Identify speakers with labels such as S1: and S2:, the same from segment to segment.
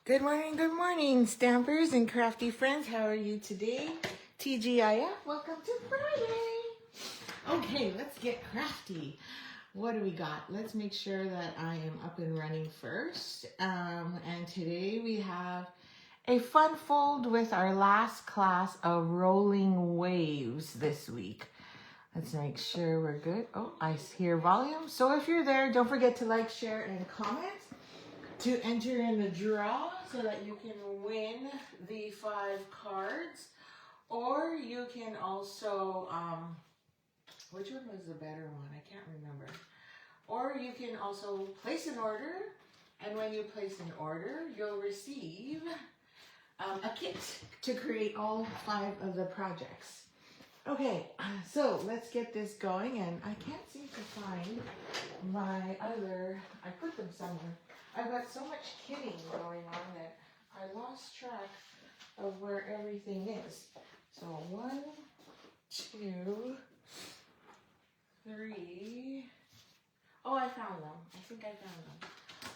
S1: Good morning, stampers and crafty friends. How are you today? TGIF, welcome to Friday. Okay, let's get crafty. What do we got? Let's make sure that I am up and running first. And today we have a fun fold with our last class of rolling waves this week. Let's make sure we're good. Oh, I hear volume. So if you're there, don't forget to like, share, and comment to enter in the draw so that you can win the 5 cards. Or you can also, which one was the better one? I can't remember. Or you can also place an order, and when you place an order, you'll receive a kit to create all 5 of the projects. Okay, so let's get this going, and I can't seem to find my other, I put them somewhere. I've got so much kitting going on that I lost track of where everything is. So 1, 2, 3. Oh, I found them. I think I found them.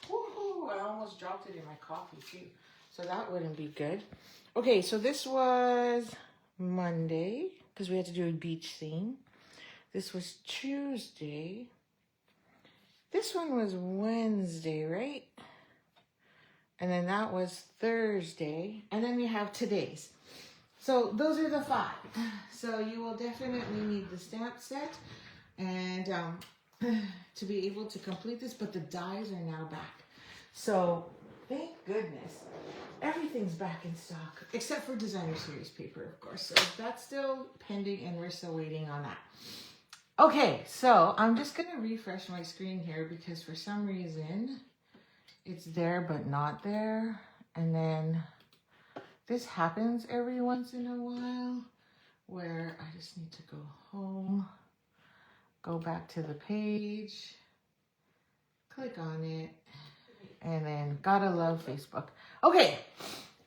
S1: Woohoo! I almost dropped it in my coffee too. So that wouldn't be good. Okay, so this was Monday because we had to do a beach theme. This was Tuesday. This one was Wednesday, right? And then that was Thursday. And then we have today's. So those are the 5. So you will definitely need the stamp set and to be able to complete this. But the dies are now back. So thank goodness. Everything's back in stock. Except for designer series paper, of course. So that's still pending and we're still waiting on that. Okay, so I'm just going to refresh my screen here because for some reason it's there but not there. And then this happens every once in a while where I just need to go home, go back to the page, click on it, and then gotta love Facebook. Okay,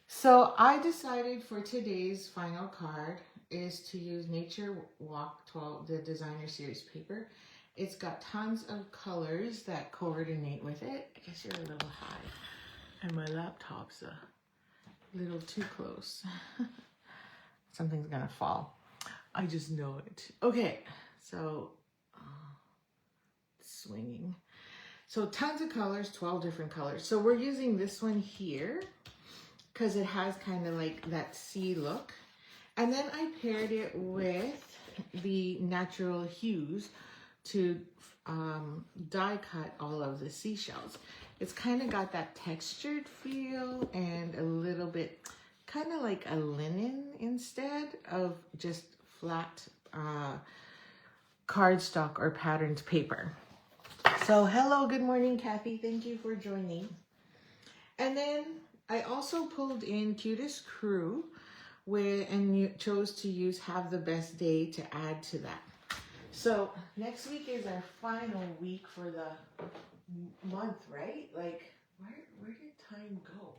S1: so I decided for today's final card is to use Nature Walk 12, the designer series paper. It's got tons of colors that coordinate with it. I guess you're a little high and my laptop's a little too close. Something's gonna fall. I just know it. Okay, so swinging. So tons of colors, 12 different colors. So we're using this one here because it has kind of like that sea look. And then I paired it with the natural hues to die cut all of the seashells. It's kind of got that textured feel and a little bit kind of like a linen instead of just flat cardstock or patterned paper. So hello, good morning, Kathy. Thank you for joining. And then I also pulled in Cutest Crew and you chose to use Have the Best Day to add to that. So next week is our final week for the month, right? Like, where did time go?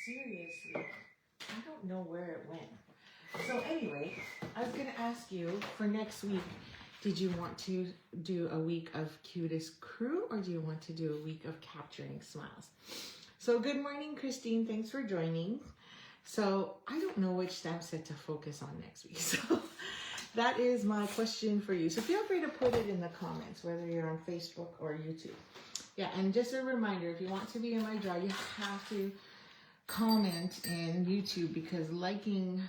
S1: Seriously, I don't know where it went. So anyway, I was gonna ask you for next week, did you want to do a week of Cutest Crew or do you want to do a week of Capturing Smiles? So good morning, Christine. Thanks for joining. So I don't know which stamp set to focus on next week. So that is my question for you. So feel free to put it in the comments, whether you're on Facebook or YouTube. Yeah, and just a reminder, if you want to be in my draw, you have to comment in YouTube because liking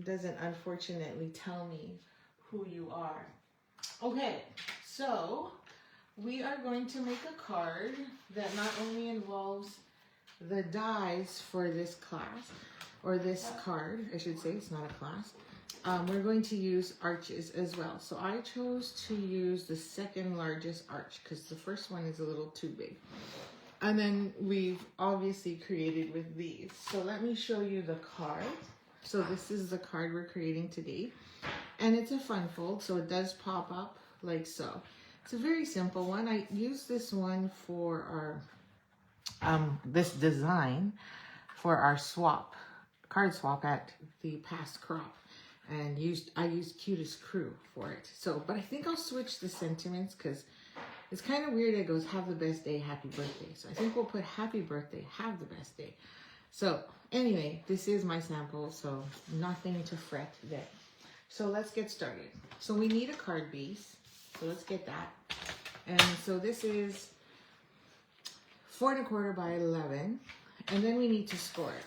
S1: doesn't unfortunately tell me who you are. Okay, so we are going to make a card that not only involves the dies for this class, or this card, I should say, it's not a class. We're going to use arches as well. So I chose to use the second largest arch because the first one is a little too big. And then we've obviously created with these. So let me show you the card. So this is the card we're creating today. And it's a fun fold, so it does pop up like so. It's a very simple one. I used this one for our, this design for our swap, card swap at the past crop. And I used Cutest Crew for it. So, but I think I'll switch the sentiments because it's kind of weird. It goes, have the best day, happy birthday. So I think we'll put happy birthday, have the best day. So anyway, this is my sample, so nothing to fret there. So let's get started. So we need a card base. So let's get that. And so this is 4 1/4 by 11. And then we need to score it.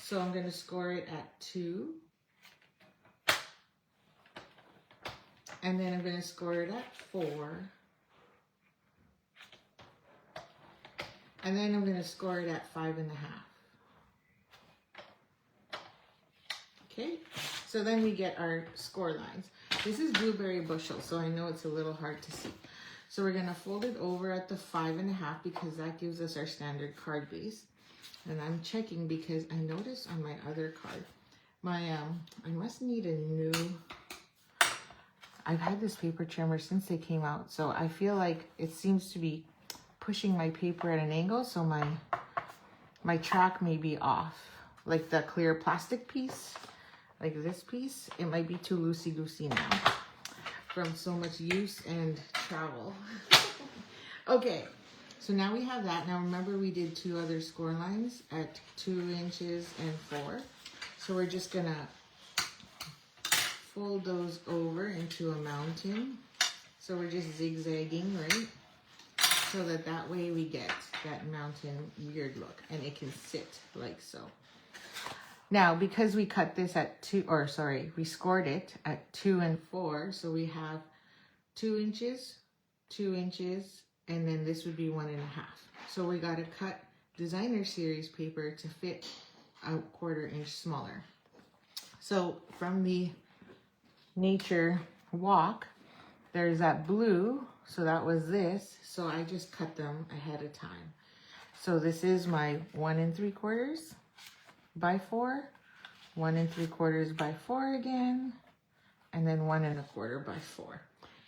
S1: So I'm going to score it at 2. And then I'm going to score it at 4. And then I'm going to score it at 5 1/2. Okay, so then we get our score lines. This is blueberry bushel, so I know it's a little hard to see. So we're going to fold it over at the 5 1/2 because that gives us our standard card base. And I'm checking because I noticed on my other card, I must need a new, I've had this paper trimmer since they came out, so I feel like it seems to be pushing my paper at an angle, so my track may be off. Like the clear plastic piece, like this piece, it might be too loosey-goosey now from so much use and travel. Okay, so now we have that. Now remember we did 2 other score lines at 2 inches and 4. So we're just gonna fold those over into a mountain. So we're just zigzagging, right? So that way we get that mountain weird look and it can sit like so. Now, because we cut this at we scored it at 2 and 4, so we have 2 inches, 2 inches, and then this would be 1 1/2. So we got to cut designer series paper to fit a 1/4 inch smaller. So from the nature walk, there's that blue, so that was this, so I just cut them ahead of time. So this is my 1 3/4 by 4, 1 3/4 by 4 again, and then 1 1/4 by 4.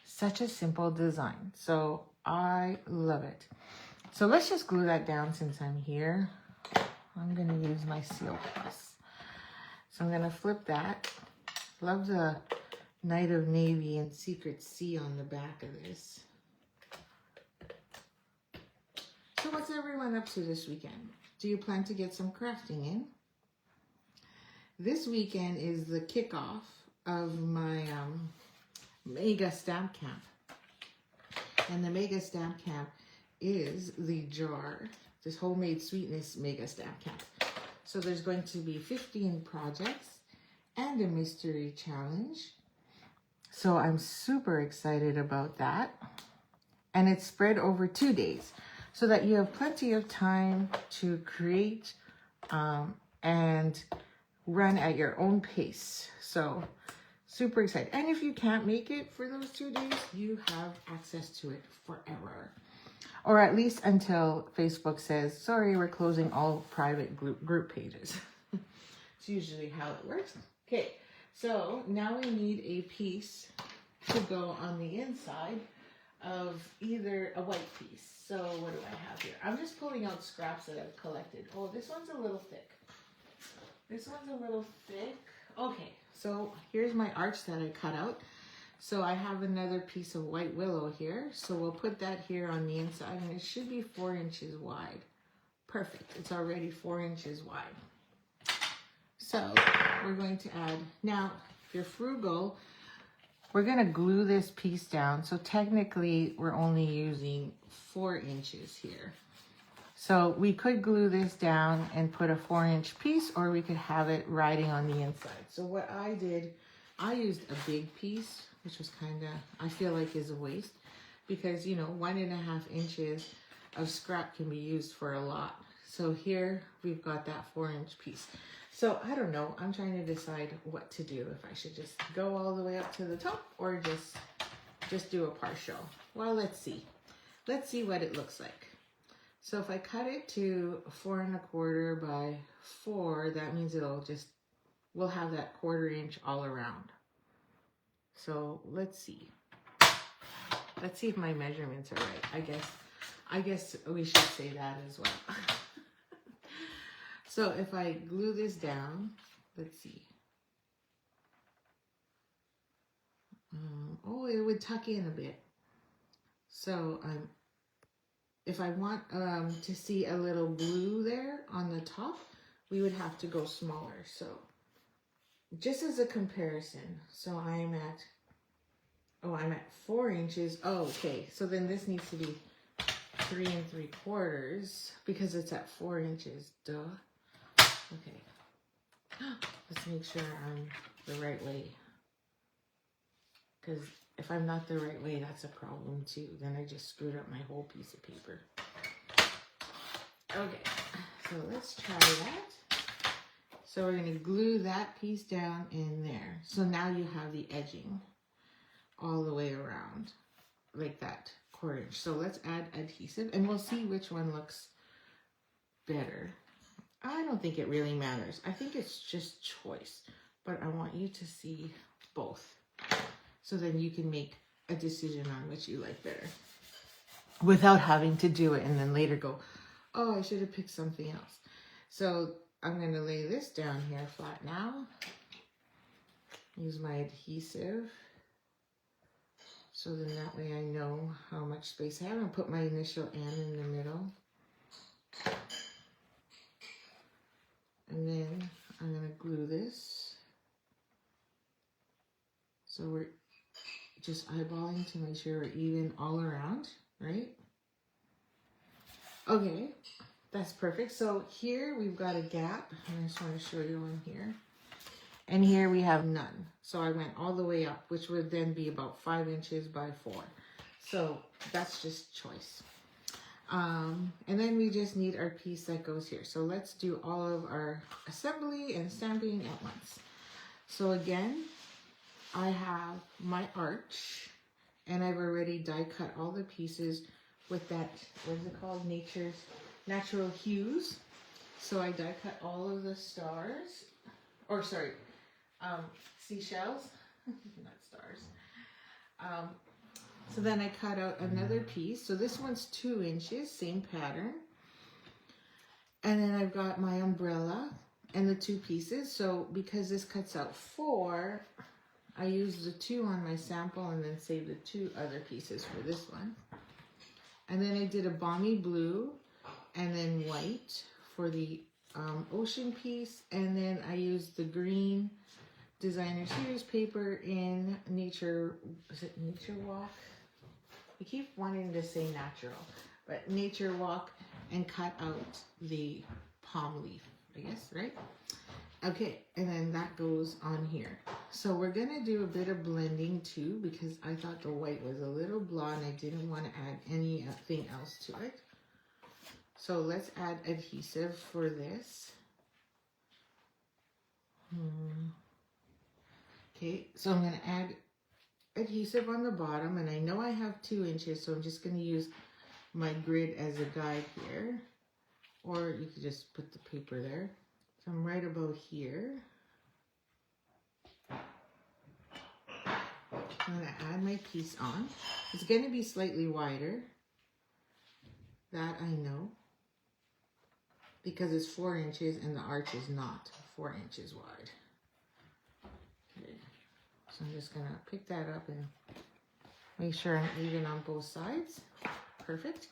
S1: Such a simple design, so I love it. So let's just glue that down since I'm here. I'm going to use my Seal Plus. So I'm going to flip that. Love the Night of Navy and Secret Sea on the back of this. So what's everyone up to this weekend? Do you plan to get some crafting in? This weekend is the kickoff of my Mega Stamp Camp. And the Mega Stamp Camp is the jar, this Homemade Sweetness Mega Stamp Camp. So there's going to be 15 projects and a mystery challenge. So I'm super excited about that. And it's spread over 2 days so that you have plenty of time to create and run at your own pace. So super excited. And if you can't make it for those 2 days, you have access to it forever. Or at least until Facebook says, sorry, we're closing all private group pages. It's usually how it works. Okay, so now we need a piece to go on the inside of either a white piece. So what do I have here? I'm just pulling out scraps that I've collected. Oh, this one's a little thick. This one's a little thick. Okay, so here's my arch that I cut out. So I have another piece of white willow here. So we'll put that here on the inside and it should be 4 inches wide. Perfect, it's already 4 inches wide. So we're going to add, now if you're frugal, we're gonna glue this piece down. So technically we're only using 4 inches here. So we could glue this down and put a 4-inch piece, or we could have it riding on the inside. So what I did, I used a big piece, which was kind of, I feel like is a waste because, you know, 1 1/2 inches of scrap can be used for a lot. So here we've got that 4-inch piece. So I don't know, I'm trying to decide what to do, if I should just go all the way up to the top or just do a partial. Well, let's see. Let's see what it looks like. So if I cut it to 4 1/4 by 4, that means we'll have that 1/4 inch all around. So let's see. Let's see if my measurements are right. I guess we should say that as well. So if I glue this down, let's see. Oh, it would tuck in a bit. So if I want to see a little blue there on the top, we would have to go smaller. So just as a comparison, so I'm at 4 inches. Oh, okay, so then this needs to be 3 3/4 because it's at 4 inches. Duh. Okay. Let's make sure I'm the right way. Because if I'm not the right way, that's a problem too. Then I just screwed up my whole piece of paper. Okay, so let's try that. So we're going to glue that piece down in there. So now you have the edging all the way around, like that 1/4 inch. So let's add adhesive and we'll see which one looks better. I don't think it really matters. I think it's just choice, but I want you to see both. So then you can make a decision on which you like better without having to do it and then later go, oh, I should have picked something else. So I'm going to lay this down here flat now. Use my adhesive. So then that way I know how much space I have. I'll put my initial N in the middle. And then I'm going to glue this. So we're just eyeballing to make sure we're even all around, right? Okay, that's perfect. So here we've got a gap. I just want to show you on here. And here we have none. So I went all the way up, which would then be about 5 inches by 4. So that's just choice. And then we just need our piece that goes here. So let's do all of our assembly and stamping at once. So again, I have my arch and I've already die cut all the pieces with that, what is it called? Natural hues. So I die cut all of the stars, or sorry, seashells, not stars. So then I cut out another piece. So this one's 2 inches, same pattern. And then I've got my umbrella and the 2 pieces. So because this cuts out 4, I used the 2 on my sample and then saved the 2 other pieces for this one. And then I did a balmy blue and then white for the ocean piece. And then I used the green designer series paper in Nature, is it Nature Walk? I keep wanting to say natural, but Nature Walk, and cut out the palm leaf, I guess, right? Okay, and then that goes on here. So we're gonna do a bit of blending too, because I thought the white was a little blonde. I didn't want to add anything else to it. So let's add adhesive for this. Okay, so I'm gonna add adhesive on the bottom, and I know I have 2 inches, so I'm just gonna use my grid as a guide here, or you could just put the paper there. So I'm right about here. I'm going to add my piece on. It's going to be slightly wider. That I know. Because it's 4 inches and the arch is not 4 inches wide. Okay. So I'm just going to pick that up and make sure I'm even on both sides. Perfect.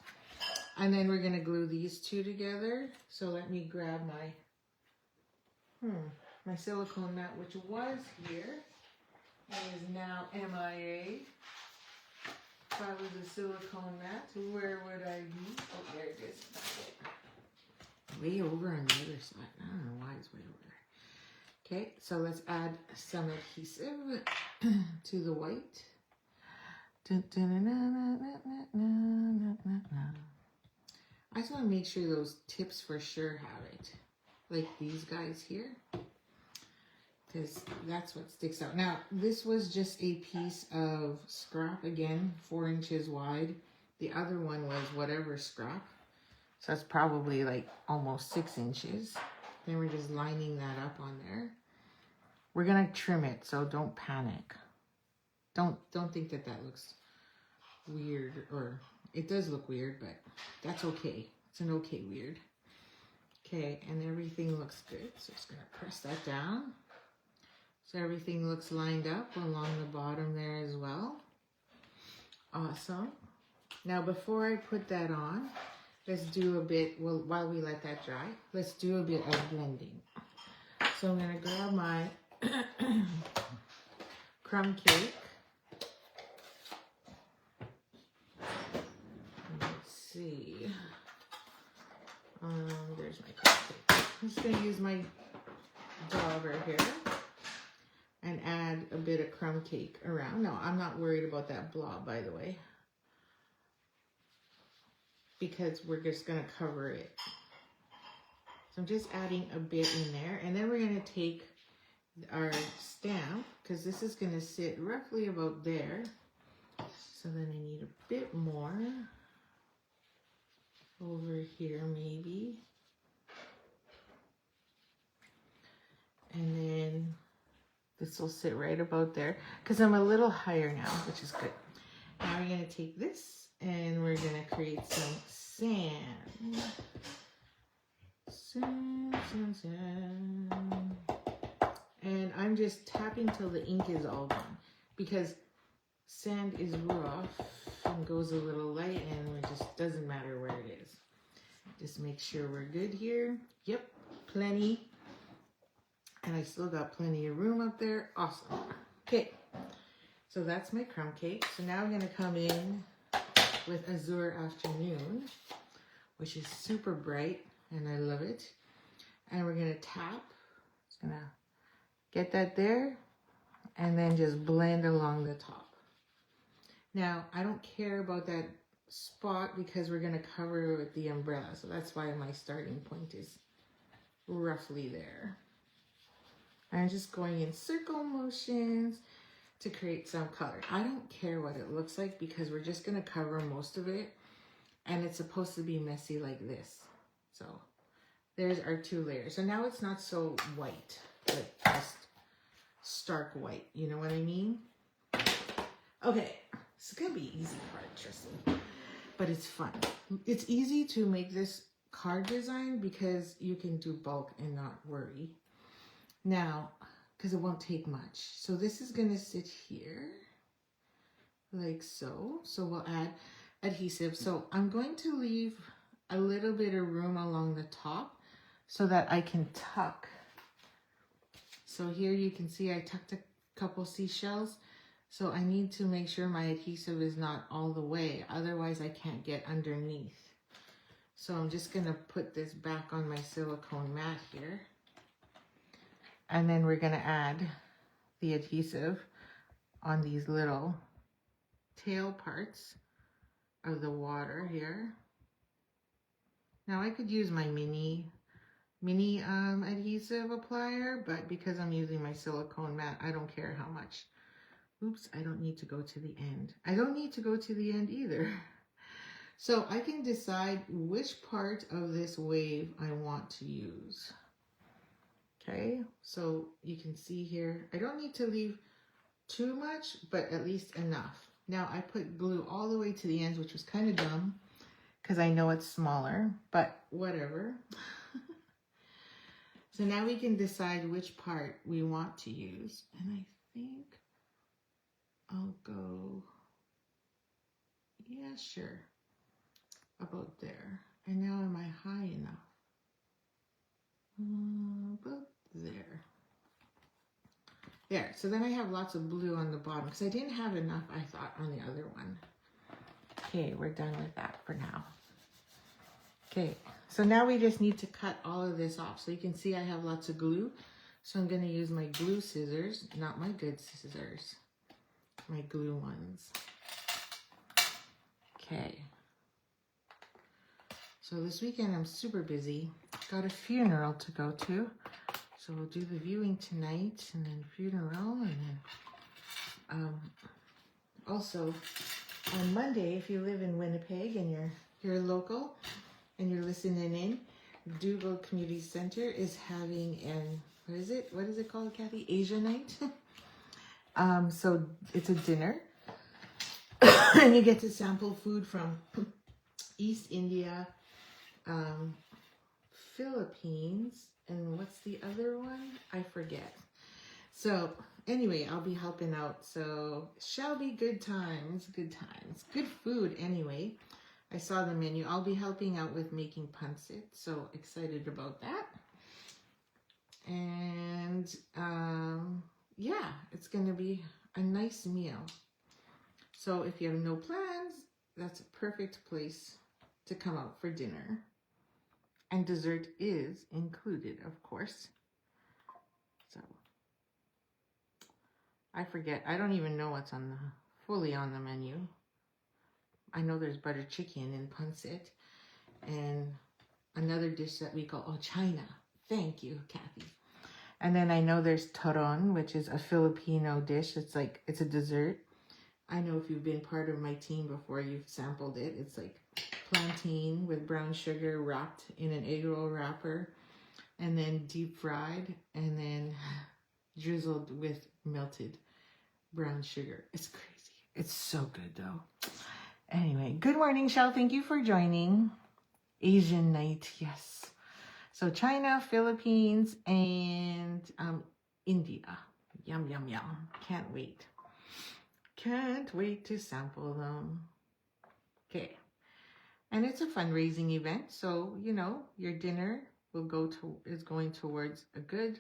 S1: And then we're going to glue these 2 together. So let me grab my my silicone mat, which was here, and is now MIA. If I was a silicone mat, where would I be? Oh, there it is. Way over on the other side. I don't know why it's way over there. Okay, so let's add some adhesive to the white. I just want to make sure those tips for sure have it. Like these guys here, because that's what sticks out. Now, this was just a piece of scrap, again, 4 inches wide. The other one was whatever scrap, so that's probably like almost 6 inches. Then we're just lining that up on there. We're gonna trim it, so don't panic. Don't think that that looks weird, or it does look weird, but that's okay. It's an okay weird. Okay, and everything looks good, so just gonna press that down. So everything looks lined up along the bottom there as well. Awesome. Now before I put that on, let's do a bit, well, while we let that dry, let's do a bit of blending. So I'm going to grab my crumb cake. Let's see. There's my crumb cake. I'm just going to use my dauber here and add a bit of crumb cake around. No, I'm not worried about that blob, by the way, because we're just going to cover it. So I'm just adding a bit in there, and then we're going to take our stamp, because this is going to sit roughly about there. So then I need a bit more over here maybe. And then this will sit right about there, because I'm a little higher now, which is good. Now we're going to take this and we're going to create some sand. Sand. And I'm just tapping till the ink is all gone, because sand is rough and goes a little light, and it just doesn't matter where it is. Just make sure we're good here. Yep, plenty. And I still got plenty of room up there. Awesome. Okay, so that's my crumb cake. So now I'm going to come in with Azure Afternoon, which is super bright, and I love it. And we're going to tap. Just going to get that there, and then just blend along the top. Now, I don't care about that spot because we're going to cover it with the umbrella. So that's why my starting point is roughly there. I'm just going in circle motions to create some color. I don't care what it looks like because we're just going to cover most of it, and it's supposed to be messy like this. So there's our 2 layers. So now it's not so white, but just stark white. You know what I mean? Okay, it's going to be easy part, trust me, but it's fun. It's easy to make this card design because you can do bulk and not worry. Now, because it won't take much. So this is going to sit here like so. So we'll add adhesive. So I'm going to leave a little bit of room along the top so that I can tuck. So here you can see I tucked a couple seashells. So I need to make sure my adhesive is not all the way. Otherwise I can't get underneath. So I'm just going to put this back on my silicone mat here. And then we're going to add the adhesive on these little tail parts of the water here. Now I could use my mini adhesive applier, but because I'm using my silicone mat, I don't care how much. Oops, I don't need to go to the end. I don't need to go to the end either. So I can decide which part of this wave I want to use. Okay, so you can see here, I don't need to leave too much, but at least enough. Now I put glue all the way to the ends, which was kind of dumb because I know it's smaller, but whatever. So now we can decide which part we want to use. And I think I'll go, yeah, sure, about there. And now am I high enough? About there. There, so then I have lots of blue on the bottom because I didn't have enough, I thought, on the other one. Okay, we're done with that for now. Okay, so now we just need to cut all of this off. So you can see I have lots of glue. So I'm going to use my glue scissors, not my good scissors, my glue ones. Okay. So this weekend I'm super busy. Got a funeral to go to. So we'll do the viewing tonight and then funeral, and then also on Monday, if you live in Winnipeg and you're local and you're listening in, Dougal Community Center is having an, what is it called, Kathy? Asia night. So it's a dinner and you get to sample food from East India, Philippines, and what's the other one? I forget. So anyway, I'll be helping out. So shall be good times, good food anyway. I saw the menu. I'll be helping out with making pancit, so excited about that. And yeah, it's going to be a nice meal. So if you have no plans, that's a perfect place to come out for dinner. And dessert is included, of course. So I forget. I don't even know what's fully on the menu. I know there's butter chicken and pancit and another dish that we call China. Thank you, Kathy. And then I know there's taron, which is a Filipino dish. It's a dessert. I know if you've been part of my team before, you've sampled it. It's like plantain with brown sugar wrapped in an egg roll wrapper and then deep fried and then drizzled with melted brown sugar. It's crazy. It's so good though. Anyway, good morning, Shell. Thank you for joining. Asian night, yes. So China, Philippines, and India. Yum, yum, yum. Can't wait. Can't wait to sample them. Okay. And it's a fundraising event, so you know your dinner is going towards a good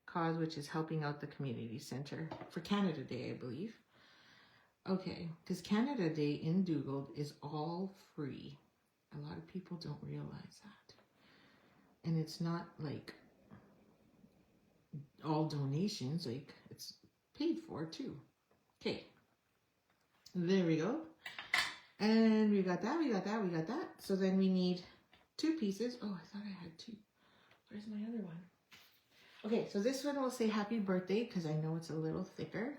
S1: cause, which is helping out the community center for Canada Day, I believe. Okay, because Canada Day in Dugald is all free. A lot of people don't realize that. And it's not like all donations, like it's paid for too. Okay, there we go. And we got that, we got that, we got that. So then we need 2 pieces. Oh, I thought I had 2. Where's my other one? Okay, so this one will say happy birthday because I know it's a little thicker.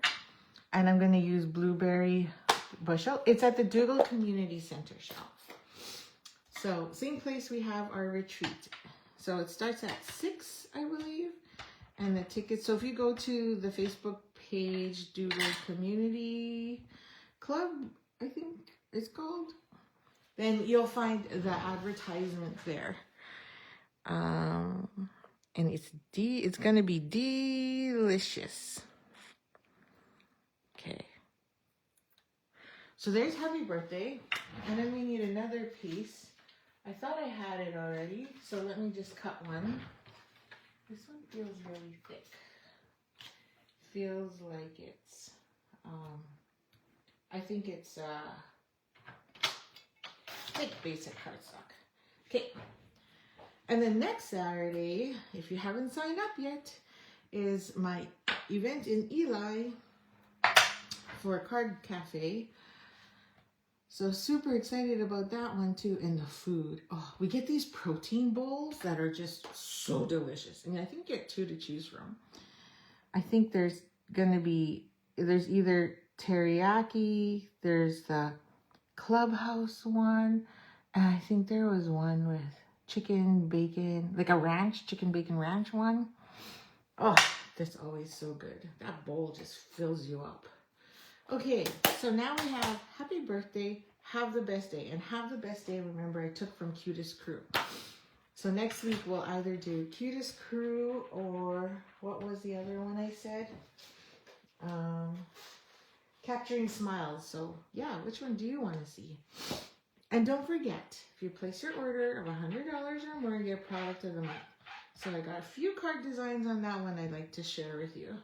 S1: And I'm going to use blueberry bushel. It's at the Dugald Community Center shelf. So same place we have our retreat. So it starts at 6, I believe. And the tickets, so if you go to the Facebook page, Dugald Community Club, I think it's called, then you'll find the advertisement there. And it's gonna be delicious. Okay. So there's happy birthday. And then we need another piece. I thought I had it already, so let me just cut one. This one feels really thick. Feels like it's, I think it's thick basic cardstock. Okay. And then next Saturday, if you haven't signed up yet, is my event in Eli for a card cafe. So super excited about that one too. And the food. Oh, we get these protein bowls that are just so delicious. I mean, I think you get 2 to choose from. I think there's either teriyaki, there's the Clubhouse one, and I think there was one with chicken, bacon, like a ranch, chicken, bacon ranch one. Oh, that's always so good. That bowl just fills you up. Okay, so now we have happy birthday, have the best day. And have the best day, remember, I took from Cutest Crew. So next week we'll either do Cutest Crew or what was the other one I said? Capturing Smiles. So yeah, which one do you want to see? And don't forget, if you place your order of $100 or more, you get product of the month. So I got a few card designs on that one I'd like to share with you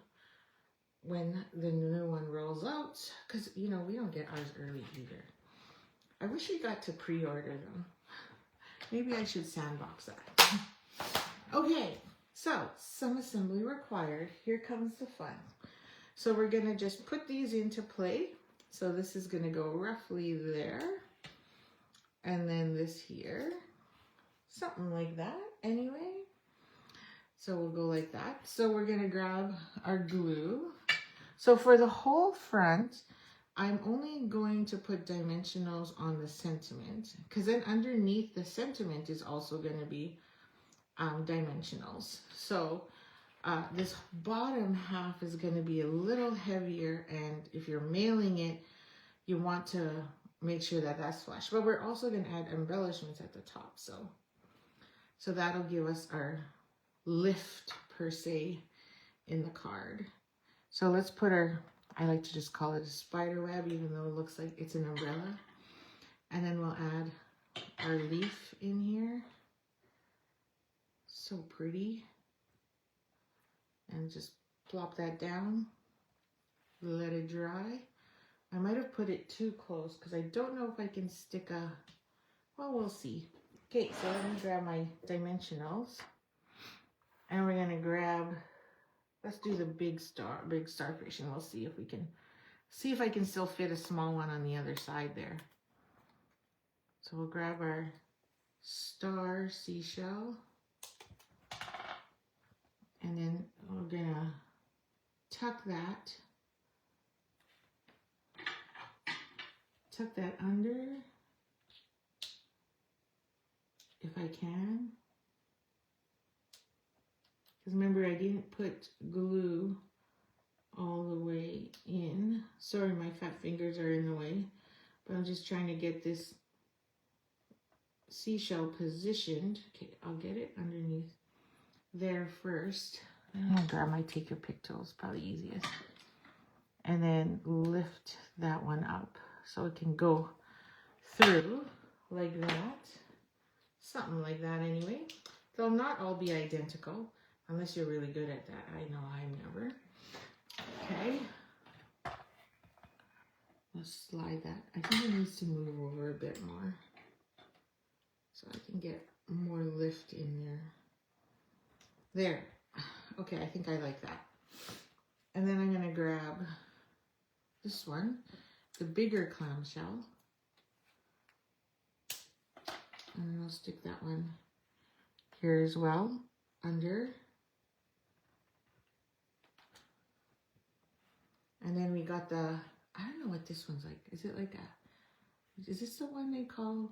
S1: when the new one rolls out, because you know we don't get ours early either. I wish we got to pre-order them. Maybe I should sandbox that. Okay, so some assembly required. Here comes the fun. So we're gonna just put these into play. So this is gonna go roughly there, and then this here, something like that. Anyway, so we'll go like that. So we're gonna grab our glue. So for the whole front, I'm only going to put dimensionals on the sentiment, because then underneath the sentiment is also going to be dimensionals. So this bottom half is going to be a little heavier, and if you're mailing it, you want to make sure that that's flush. But we're also going to add embellishments at the top. So that'll give us our lift, per se, in the card. So let's put I like to just call it a spider web, even though it looks like it's an umbrella. And then we'll add our leaf in here. So pretty. And just plop that down. Let it dry. I might have put it too close because I don't know if I can stick a, well, we'll see. Okay, so let me grab my dimensionals. And we're gonna grab, let's do the big starfish, and we'll see if we can, see if I can still fit a small one on the other side there. So we'll grab our star seashell. And then we're gonna tuck that under, if I can. Because remember, I didn't put glue all the way in. Sorry, my fat fingers are in the way. But I'm just trying to get this seashell positioned. Okay, I'll get it underneath there first. I'm gonna grab my take your pick tool, it's probably easiest. And then lift that one up so it can go through like that. Something like that anyway. They'll not all be identical unless you're really good at that. I know I'm never. Okay. Let's slide that. I think it needs to move over a bit more so I can get more lift in there. There. Okay, I think I like that. And then I'm going to grab this one, the bigger clamshell. And then I'll stick that one here as well, under. And then we got the, I don't know what this one's like. Is it like a, is this the one they call,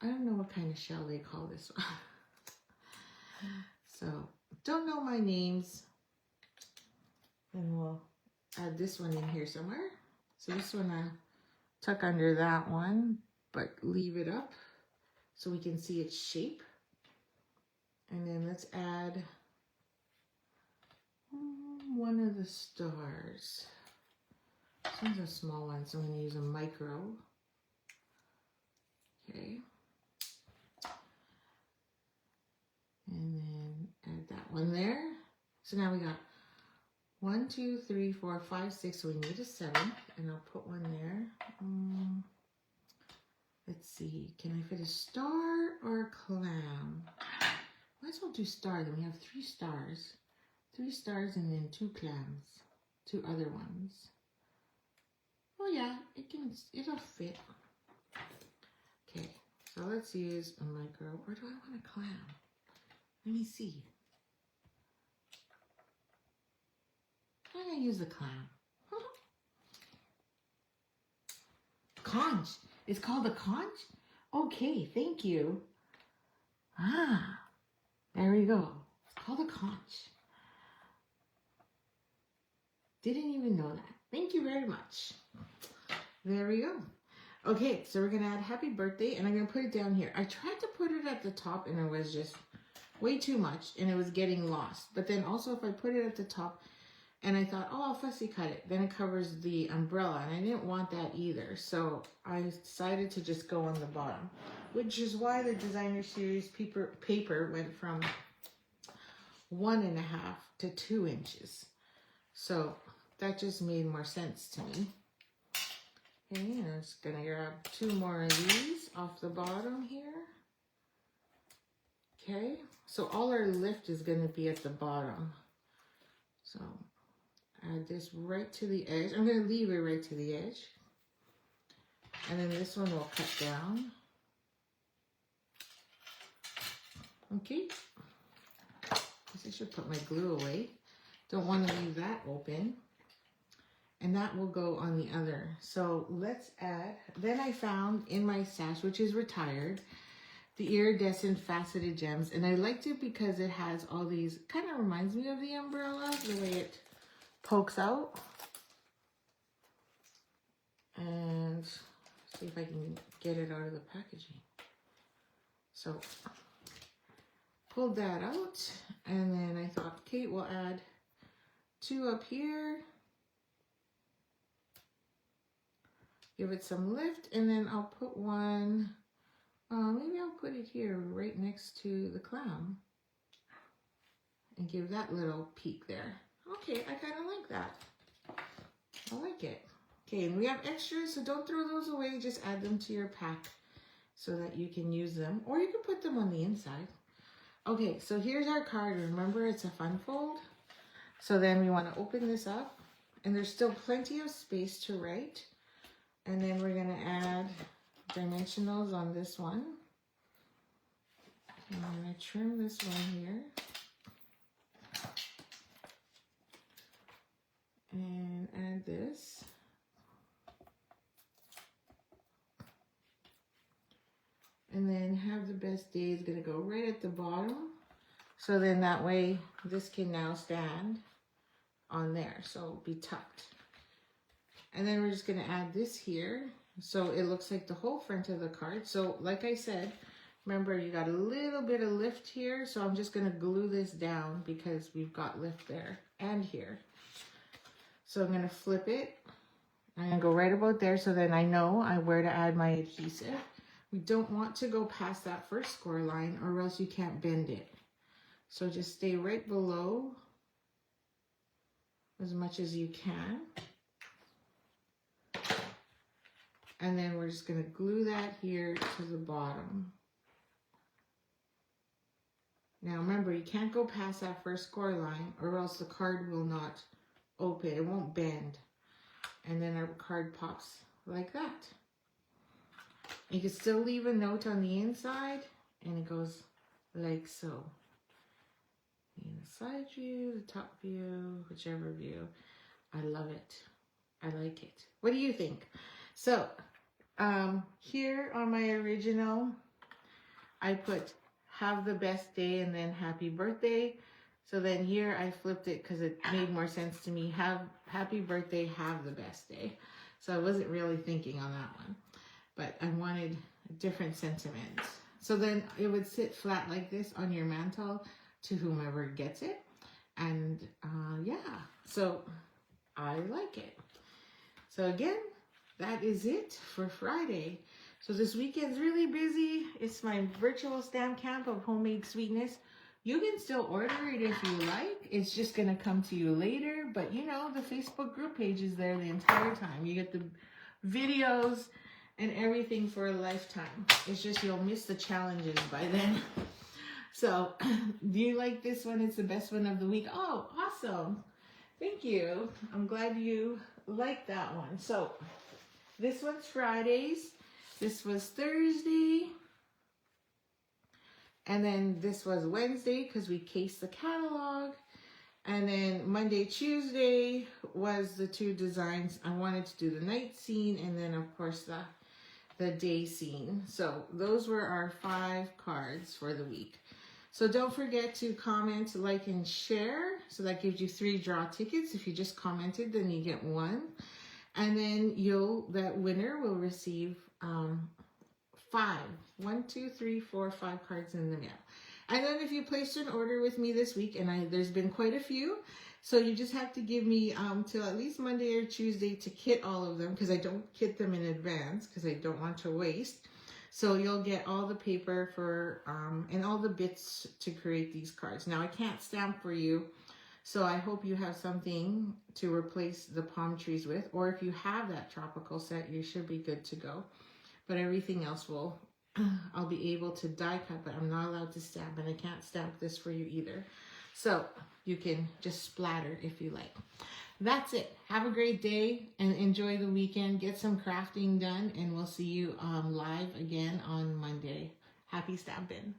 S1: I don't know what kind of shell they call this one. So, don't know my names. And we'll add this one in here somewhere. So this one I'll tuck under that one, but leave it up so we can see its shape. And then let's add one of the stars. This one's a small one, so I'm going to use a micro. Okay. And then add that one there. So now we got 1, 2, 3, 4, 5, 6. So we need a 7th, and I'll put one there. Let's see. Can I fit a star or a clam? Might as well do star. Then we have 3 stars. 3 stars and then 2 clams. 2 other ones. Oh yeah, it'll fit. Okay, so let's use a micro. Or do I want a clam? Let me see. I'm gonna use the clam. Conch. It's called a conch? Okay, thank you. Ah, there we go. It's called a conch. Didn't even know that. Thank you very much. There we go. Okay, so we're gonna add happy birthday, and I'm gonna put it down here. I tried to put it at the top, and it was just way too much, and it was getting lost. But then also, if I put it at the top, and I thought, oh, I'll fussy cut it, then it covers the umbrella, and I didn't want that either. So I decided to just go on the bottom, which is why the designer series paper went from 1.5 to 2 inches. So that just made more sense to me. Okay, and I'm just gonna grab 2 more of these off the bottom here. Okay, so all our lift is gonna be at the bottom. So add this right to the edge. I'm gonna leave it right to the edge. And then this one will cut down. Okay. I should put my glue away. Don't want to leave that open. And that will go on the other. So let's add, then I found in my stash, which is retired, the iridescent faceted gems. And I liked it because it has all these, kind of reminds me of the umbrella, the way it pokes out. And see if I can get it out of the packaging. So pulled that out, and then I thought, okay, we'll add 2 up here. Give it some lift, and then I'll put one Maybe I'll put it here right next to the clown and give that little peek there. Okay, I kind of like that. I like it. Okay, and we have extras, so don't throw those away. Just add them to your pack so that you can use them, or you can put them on the inside. Okay, so here's our card. Remember, it's a fun fold. So then we want to open this up, and there's still plenty of space to write. And then we're going to add dimensionals on this one. I'm going to trim this one here. And add this. And then have the best day is going to go right at the bottom. So then that way this can now stand on there. So it'll be tucked. And then we're just going to add this here. So it looks like the whole front of the card. So like I said, remember you got a little bit of lift here. So I'm just going to glue this down because we've got lift there and here. So I'm going to flip it. I'm going to go right about there so then I know where to add my adhesive. We don't want to go past that first score line or else you can't bend it. So just stay right below as much as you can. And then we're just going to glue that here to the bottom. Now remember, you can't go past that first score line or else the card will not open. It won't bend. And then our card pops like that. You can still leave a note on the inside and it goes like so. In the side view, the top view, whichever view. I love it. I like it. What do you think? So here on my original, I put have the best day and then happy birthday. So then here I flipped it because it made more sense to me. Have happy birthday, have the best day. So I wasn't really thinking on that one, but I wanted different sentiments. So then it would sit flat like this on your mantle to whomever gets it. And yeah, so I like it. So again, that is it for Friday. So this weekend's really busy. It's my virtual stamp camp of homemade sweetness. You can still order it if you like. It's just going to come to you later. But you know, the Facebook group page is there the entire time. You get the videos and everything for a lifetime. It's just you'll miss the challenges by then. So do you like this one? It's the best one of the week. Oh, awesome. Thank you. I'm glad you like that one. So this one's Fridays. This was Thursday. And then this was Wednesday because we cased the catalog. And then Monday, Tuesday was the two designs. I wanted to do the night scene and then of course the day scene. So those were our 5 cards for the week. So don't forget to comment, like, and share. So that gives you 3 draw tickets. If you just commented, then you get 1. And then that winner will receive 5. 1, 2, 3, 4, 5 cards in the mail. And then if you placed an order with me this week, and there's been quite a few, so you just have to give me till at least Monday or Tuesday to kit all of them, because I don't kit them in advance because I don't want to waste. So you'll get all the paper for and all the bits to create these cards. Now I can't stamp for you, so I hope you have something to replace the palm trees with, or if you have that tropical set, you should be good to go. But everything else I'll be able to die cut, but I'm not allowed to stamp, and I can't stamp this for you either. So you can just splatter if you like. That's it. Have a great day and enjoy the weekend. Get some crafting done, and we'll see you live again on Monday. Happy stampin'.